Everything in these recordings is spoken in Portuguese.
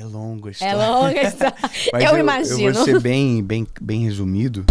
longa a É história. longa a história. Mas Eu eu imagino. vou ser bem resumido.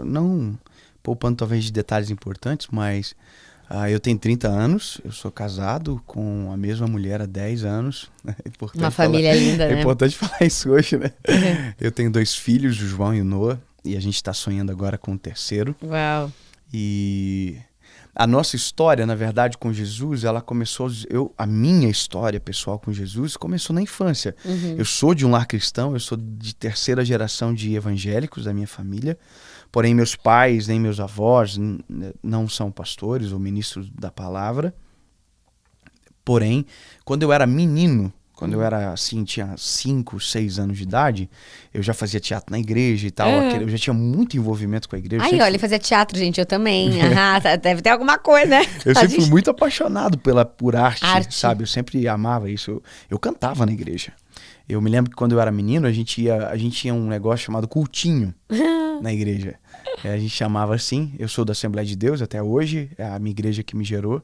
Não poupando talvez de detalhes importantes, mas eu tenho 30 anos, eu sou casado com a mesma mulher há 10 anos. É importante Uma família linda, né? É importante falar isso hoje, né? Eu tenho 2 filhos, o João e o Noah, e a gente está sonhando agora com o terceiro. Uau. E a nossa história, na verdade, com Jesus, ela começou... A minha história pessoal com Jesus começou na infância. Eu sou de um lar cristão, eu sou de terceira geração de evangélicos da minha família. Porém, meus pais, nem meus avós não são pastores ou ministros da palavra. Porém, quando eu era menino, quando eu era assim, tinha 5, 6 anos de idade, eu já fazia teatro na igreja e tal. Eu já tinha muito envolvimento com a igreja. Aí, olha, ele fazia teatro, gente, eu também. Deve ter alguma coisa, né? Eu sempre fui muito apaixonado por arte, Arte. sabe? Eu sempre amava isso. Eu cantava na igreja. Eu me lembro que quando eu era menino, a gente tinha um negócio chamado cultinho na igreja. A gente chamava assim. Eu sou da Assembleia de Deus até hoje, é a minha igreja que me gerou.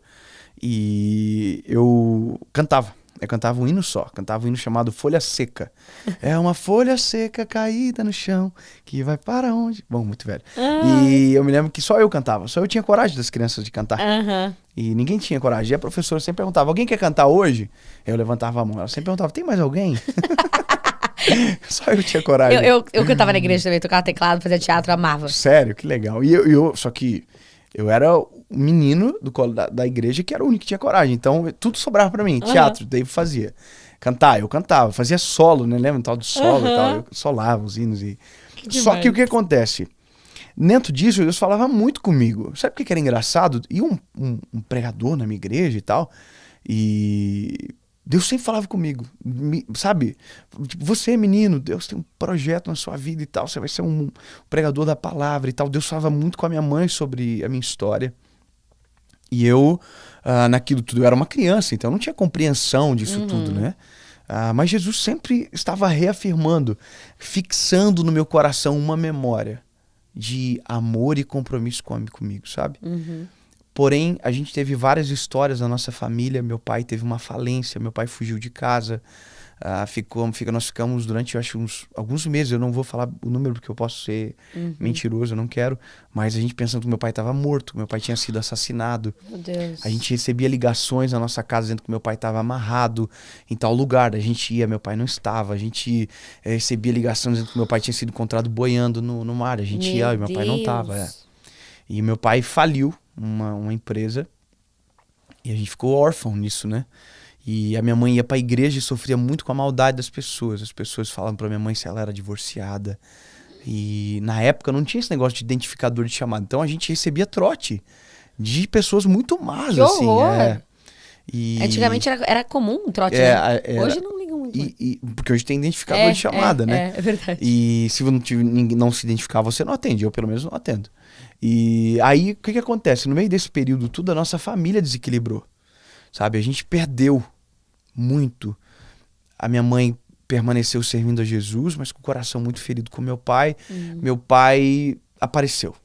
E eu cantava um hino só, cantava um hino chamado Folha Seca. É uma folha seca caída no chão, que vai para onde? Bom, muito velho. E eu me lembro que só eu cantava, só eu tinha coragem das crianças de cantar. E ninguém tinha coragem. E a professora sempre perguntava, alguém quer cantar hoje? Eu levantava a mão, ela sempre perguntava, tem mais alguém? Só eu tinha coragem. Eu cantava na igreja também, tocava teclado, fazia teatro, amava. Sério, que legal. Só que eu era o menino da igreja que era o único que tinha coragem. Então, tudo sobrava pra mim. Teatro, daí eu fazia. Cantar, eu cantava. Fazia solo, né? Lembra? Tal de solo e tal. Eu solava os hinos. Só que o que acontece? Dentro disso, Deus falava muito comigo. Sabe o que era engraçado? E um pregador na minha igreja e tal. E Deus sempre falava comigo. Sabe? Tipo, você, menino, Deus tem um projeto na sua vida e tal. Você vai ser um pregador da palavra e tal. Deus falava muito com a minha mãe sobre a minha história. E eu, naquilo tudo, eu era uma criança, então eu não tinha compreensão disso tudo, né? Mas Jesus sempre estava reafirmando, fixando no meu coração uma memória de amor e compromisso comigo, sabe? Porém, a gente teve várias histórias na nossa família. Meu pai teve uma falência, meu pai fugiu de casa. Nós ficamos durante, eu acho, alguns meses. Eu não vou falar o número porque eu posso ser mentiroso, eu não quero. Mas a gente pensando que meu pai estava morto, meu pai tinha sido assassinado. Meu Deus. A gente recebia ligações na nossa casa dizendo que meu pai estava amarrado em tal lugar. A gente ia, meu pai não estava. A gente recebia ligações dizendo que meu pai tinha sido encontrado boiando no mar. A gente ia e meu pai não estava. E meu pai faliu uma empresa e a gente ficou órfão nisso, né? E a minha mãe ia pra igreja e sofria muito com a maldade das pessoas. As pessoas falavam pra minha mãe se ela era divorciada. E na época não tinha esse negócio de identificador de chamada. Então a gente recebia trote de pessoas muito más, Que assim. horror! E Antigamente era comum um trote, né? Hoje não ligam muito. Porque hoje tem identificador de chamada, né? É verdade. E se não se identificar, você não atende. Eu, pelo menos, não atendo. E aí, o que acontece? No meio desse período tudo, a nossa família desequilibrou. Sabe? A gente perdeu muito. A minha mãe permaneceu servindo a Jesus, mas com o coração muito ferido com meu pai. Meu pai apareceu.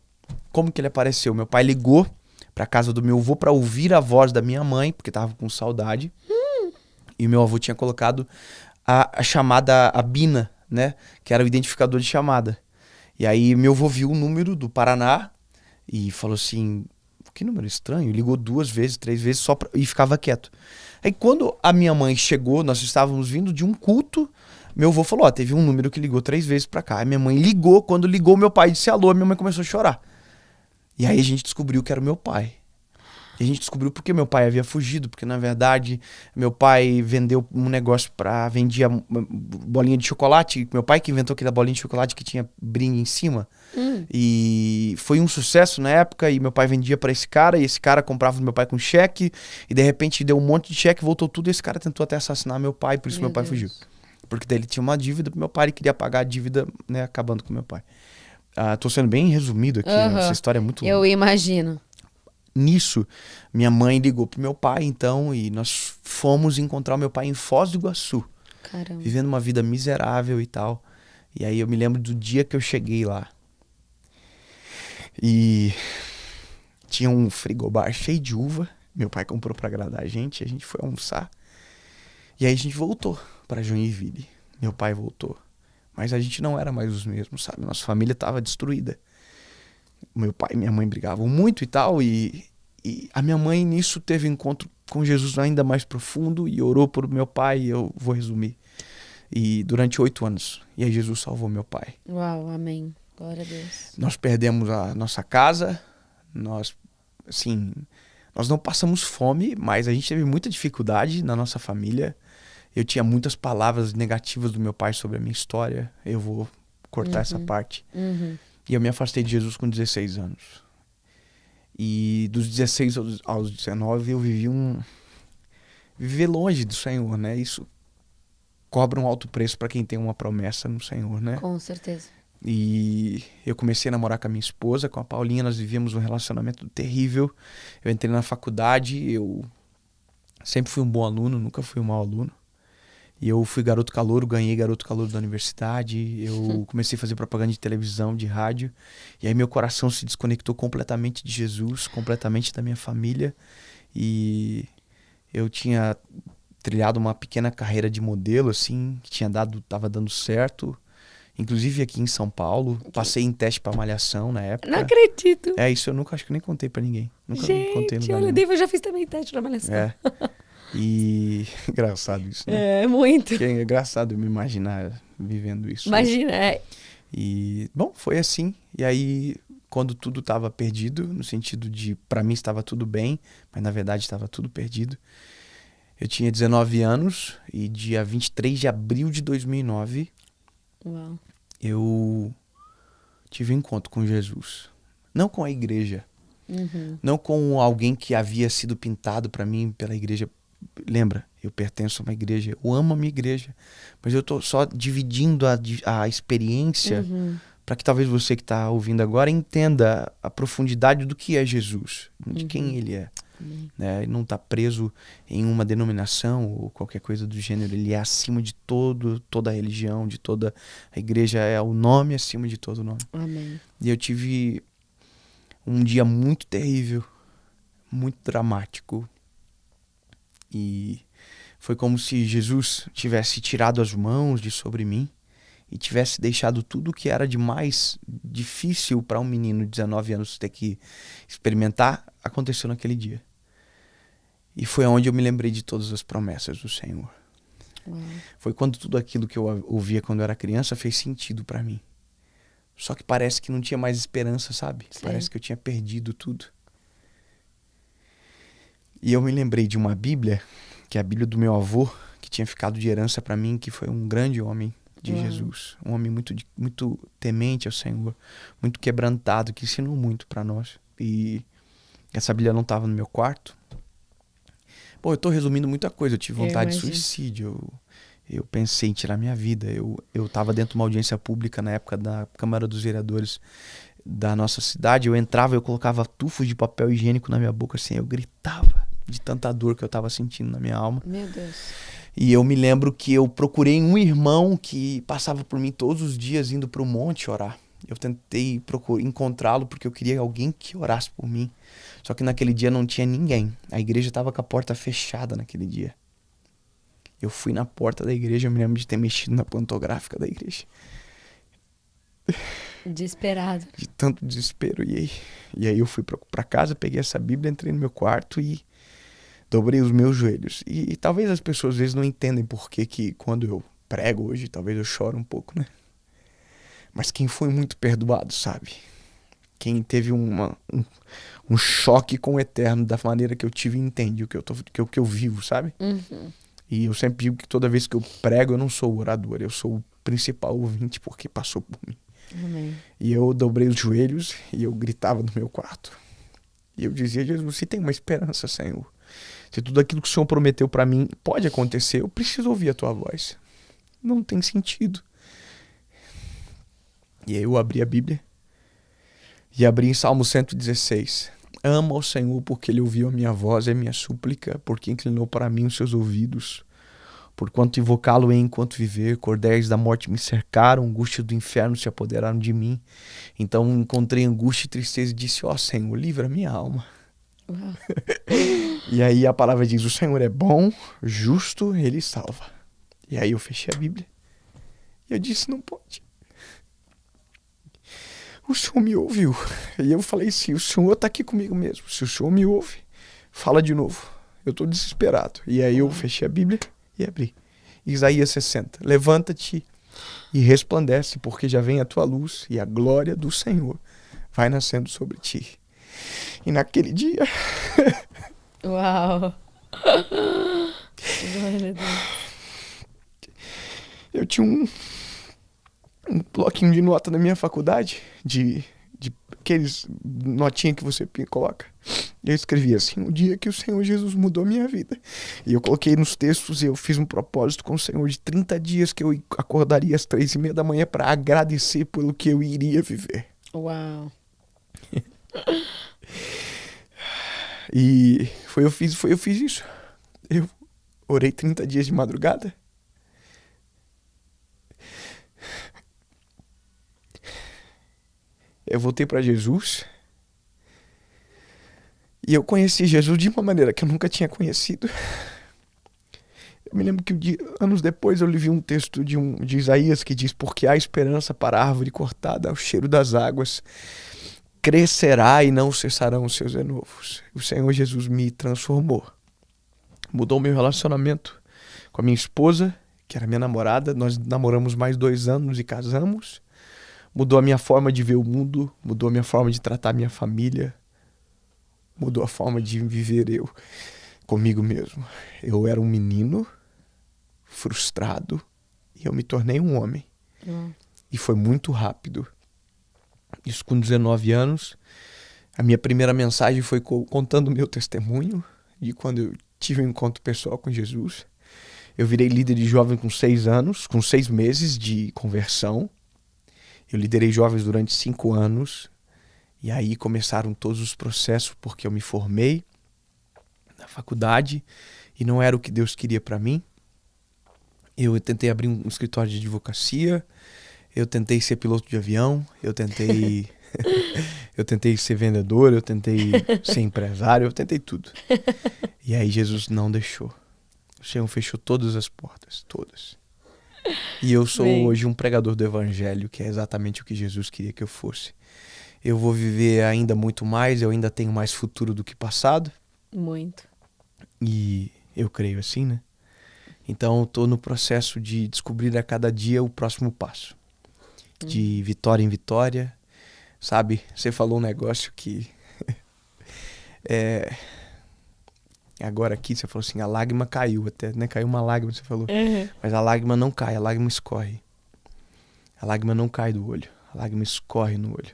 Como que ele apareceu? Meu pai ligou pra casa do meu avô pra ouvir a voz da minha mãe, porque tava com saudade. E meu avô tinha colocado a chamada, a Bina, né? Que era o identificador de chamada. E aí meu avô viu o número do Paraná e falou assim, que número estranho. Ligou 2 vezes, 3 vezes e ficava quieto. Aí quando a minha mãe chegou, nós estávamos vindo de um culto, meu avô falou, teve um número que ligou 3 vezes pra cá. Aí minha mãe ligou, quando ligou meu pai disse alô, minha mãe começou a chorar. E aí a gente descobriu que era o meu pai. E a gente descobriu porque meu pai havia fugido, porque na verdade meu pai vendeu um negócio vendia bolinha de chocolate, meu pai que inventou aquela bolinha de chocolate que tinha brinde em cima. E foi um sucesso na época e meu pai vendia pra esse cara e esse cara comprava do meu pai com cheque e de repente deu um monte de cheque, voltou tudo e esse cara tentou até assassinar meu pai, por isso meu pai fugiu. Porque daí ele tinha uma dívida pro meu pai e queria pagar a dívida, né, acabando com meu pai. Tô sendo bem resumido aqui, né? Essa história é muito longa. Eu imagino. Nisso, minha mãe ligou pro meu pai, então, e nós fomos encontrar o meu pai em Foz do Iguaçu. Caramba. Vivendo uma vida miserável e tal. E aí eu me lembro do dia que eu cheguei lá. E tinha um frigobar cheio de uva. Meu pai comprou pra agradar a gente foi almoçar. E aí a gente voltou para Joinville. Meu pai voltou. Mas a gente não era mais os mesmos, sabe? Nossa família estava destruída. Meu pai e minha mãe brigavam muito e tal. E a minha mãe, nisso, teve um encontro com Jesus ainda mais profundo e orou por meu pai. E eu vou resumir. E durante 8 anos. E aí Jesus salvou meu pai. Uau, amém. Glória a Deus. Nós perdemos a nossa casa. Nós não passamos fome, mas a gente teve muita dificuldade na nossa família. Eu tinha muitas palavras negativas do meu pai sobre a minha história. Eu vou cortar essa parte. E eu me afastei de Jesus com 16 anos. E dos 16 aos 19 eu vivi longe do Senhor, né? Isso cobra um alto preço para quem tem uma promessa no Senhor, né? Com certeza. E eu comecei a namorar com a minha esposa, com a Paulinha. Nós vivíamos um relacionamento terrível. Eu entrei na faculdade, eu sempre fui um bom aluno, nunca fui um mau aluno. E eu fui garoto calouro, ganhei garoto calouro da universidade. Eu comecei a fazer propaganda de televisão, de rádio. E aí meu coração se desconectou completamente de Jesus, completamente da minha família. E eu tinha trilhado uma pequena carreira de modelo, assim, que tava dando certo. Inclusive aqui em São Paulo. Passei em teste pra Malhação na época. Não acredito. Isso eu acho que nem contei pra ninguém. Nunca contei no Gente, olha, eu já fiz também teste na Malhação. E engraçado isso, né? É, muito. Porque é engraçado eu me imaginar vivendo isso. Imagina, E, bom, foi assim. E aí, quando tudo estava perdido, no sentido de, pra mim estava tudo bem, mas na verdade estava tudo perdido. Eu tinha 19 anos e dia 23 de abril de 2009, Uau. eu tive um encontro com Jesus. Não com a igreja. Não com alguém que havia sido pintado pra mim pela igreja. Lembra, eu pertenço a uma igreja, eu amo a minha igreja, mas eu tô só dividindo a experiência para que talvez você que está ouvindo agora entenda a profundidade do que é Jesus, de quem ele é. Né? Ele não está preso em uma denominação ou qualquer coisa do gênero, ele é acima de toda a religião, de toda a igreja, é o nome acima de todo nome. Amém. E eu tive um dia muito terrível, muito dramático. E foi como se Jesus tivesse tirado as mãos de sobre mim e tivesse deixado tudo que era de mais difícil para um menino de 19 anos ter que experimentar, aconteceu naquele dia. E foi onde eu me lembrei de todas as promessas do Senhor. Foi quando tudo aquilo que eu ouvia quando eu era criança fez sentido para mim. Só que parece que não tinha mais esperança, sabe? Sim. Parece que eu tinha perdido tudo. E eu me lembrei de uma Bíblia, que é a Bíblia do meu avô, que tinha ficado de herança para mim, que foi um grande homem de Jesus. Um homem muito temente ao Senhor, muito quebrantado, que ensinou muito para nós. E essa Bíblia não estava no meu quarto. Pô, eu tô resumindo muita coisa. Eu tive vontade de suicídio. Eu pensei em tirar minha vida. Eu tava dentro de uma audiência pública na época da Câmara dos Vereadores da nossa cidade. Eu entrava, eu colocava tufos de papel higiênico na minha boca, assim, eu gritava de tanta dor que eu tava sentindo na minha alma. Meu Deus. E eu me lembro que eu procurei um irmão que passava por mim todos os dias indo pro monte orar. Eu tentei encontrá-lo porque eu queria alguém que orasse por mim. Só que naquele dia não tinha ninguém. A igreja estava com a porta fechada naquele dia. Eu fui na porta da igreja, eu me lembro de ter mexido na plantográfica da igreja. Desesperado. De tanto desespero. E aí eu fui pra casa, peguei essa Bíblia, entrei no meu quarto e dobrei os meus joelhos. E talvez as pessoas às vezes não entendem por que quando eu prego hoje, talvez eu chore um pouco, né? Mas quem foi muito perdoado, sabe? Quem teve um choque com o eterno da maneira que eu tive, entende o que eu vivo, sabe? E eu sempre digo que toda vez que eu prego, eu não sou o orador, eu sou o principal ouvinte porque passou por mim. Amém. E eu dobrei os joelhos e eu gritava no meu quarto. E eu dizia: Jesus, se tem uma esperança, Senhor. Se tudo aquilo que o Senhor prometeu para mim pode acontecer, eu preciso ouvir a tua voz. Não tem sentido. E aí eu abri a Bíblia e abri em Salmo 116. Amo ao Senhor porque Ele ouviu a minha voz e a minha súplica, porque inclinou para mim os seus ouvidos. Porquanto invocá-lo enquanto viver, cordéis da morte me cercaram, angústias do inferno se apoderaram de mim. Então encontrei angústia e tristeza e disse: ó Senhor, livra a minha alma. E aí a palavra diz: o Senhor é bom, justo, Ele salva. E aí eu fechei a Bíblia. E eu disse, não pode. O Senhor me ouviu. E eu falei assim, o Senhor está aqui comigo mesmo. Se o Senhor me ouve, fala de novo. Eu estou desesperado. E aí eu fechei a Bíblia e abri. Isaías 60. Levanta-te e resplandece, porque já vem a tua luz e a glória do Senhor vai nascendo sobre ti. E naquele dia... Uau! Glória a Deus. Eu tinha um bloquinho de nota na minha faculdade, de aqueles notinha que você coloca. Eu escrevi assim, o dia que o Senhor Jesus mudou minha vida. E eu coloquei nos textos e eu fiz um propósito com o Senhor de 30 dias que eu acordaria às 3:30 da manhã para agradecer pelo que eu iria viver. Uau! E eu fiz isso. Eu orei 30 dias de madrugada. Eu voltei para Jesus. E eu conheci Jesus de uma maneira que eu nunca tinha conhecido. Eu me lembro que anos depois eu li um texto de Isaías que diz: porque há esperança para a árvore cortada ao cheiro das águas, crescerá e não cessarão os seus renovos. O Senhor Jesus me transformou. Mudou meu relacionamento com a minha esposa, que era minha namorada. Nós namoramos mais 2 anos e casamos. Mudou a minha forma de ver o mundo, mudou a minha forma de tratar a minha família, mudou a forma de viver eu comigo mesmo. Eu era um menino frustrado e eu me tornei um homem. E foi muito rápido. Isso com 19 anos. A minha primeira mensagem foi contando o meu testemunho de quando eu tive um encontro pessoal com Jesus. Eu virei líder de jovem com 6 anos, com 6 meses de conversão. Eu liderei jovens durante 5 anos. E aí começaram todos os processos, porque eu me formei na faculdade e não era o que Deus queria para mim. Eu tentei abrir um escritório de advocacia, eu tentei ser piloto de avião, eu tentei ser vendedor, eu tentei ser empresário, eu tentei tudo. E aí Jesus não deixou. O Senhor fechou todas as portas, todas. E eu sou hoje um pregador do evangelho, que é exatamente o que Jesus queria que eu fosse. Eu vou viver ainda muito mais, eu ainda tenho mais futuro do que passado. Muito. E eu creio assim, né? Então eu tô no processo de descobrir a cada dia o próximo passo. De vitória em vitória, sabe? Você falou um negócio que... Agora aqui você falou assim, a lágrima caiu até, né? Caiu uma lágrima, você falou. Mas a lágrima não cai, a lágrima escorre. A lágrima não cai do olho, a lágrima escorre no olho.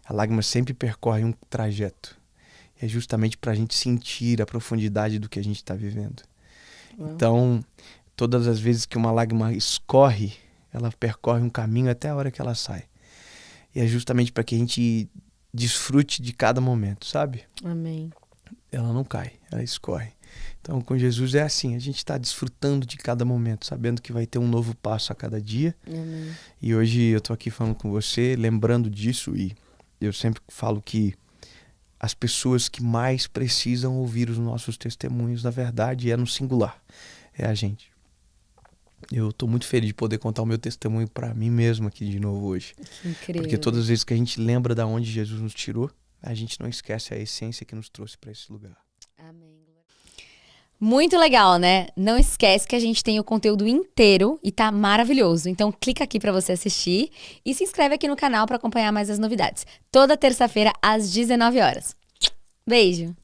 A lágrima sempre percorre um trajeto. É justamente para a gente sentir a profundidade do que a gente está vivendo. Então, todas as vezes que uma lágrima escorre, ela percorre um caminho até a hora que ela sai. E é justamente para que a gente desfrute de cada momento, sabe? Amém. Ela não cai, ela escorre. Então, com Jesus é assim, a gente está desfrutando de cada momento, sabendo que vai ter um novo passo a cada dia. Amém. E hoje eu tô aqui falando com você, lembrando disso, e eu sempre falo que as pessoas que mais precisam ouvir os nossos testemunhos, na verdade, é no singular, é a gente. Eu tô muito feliz de poder contar o meu testemunho para mim mesmo aqui de novo hoje. Que incrível. Porque todas as vezes que a gente lembra de onde Jesus nos tirou, a gente não esquece a essência que nos trouxe para esse lugar. Amém. Muito legal, né? Não esquece que a gente tem o conteúdo inteiro e tá maravilhoso. Então clica aqui para você assistir e se inscreve aqui no canal para acompanhar mais as novidades. Toda terça-feira às 19 horas. Beijo!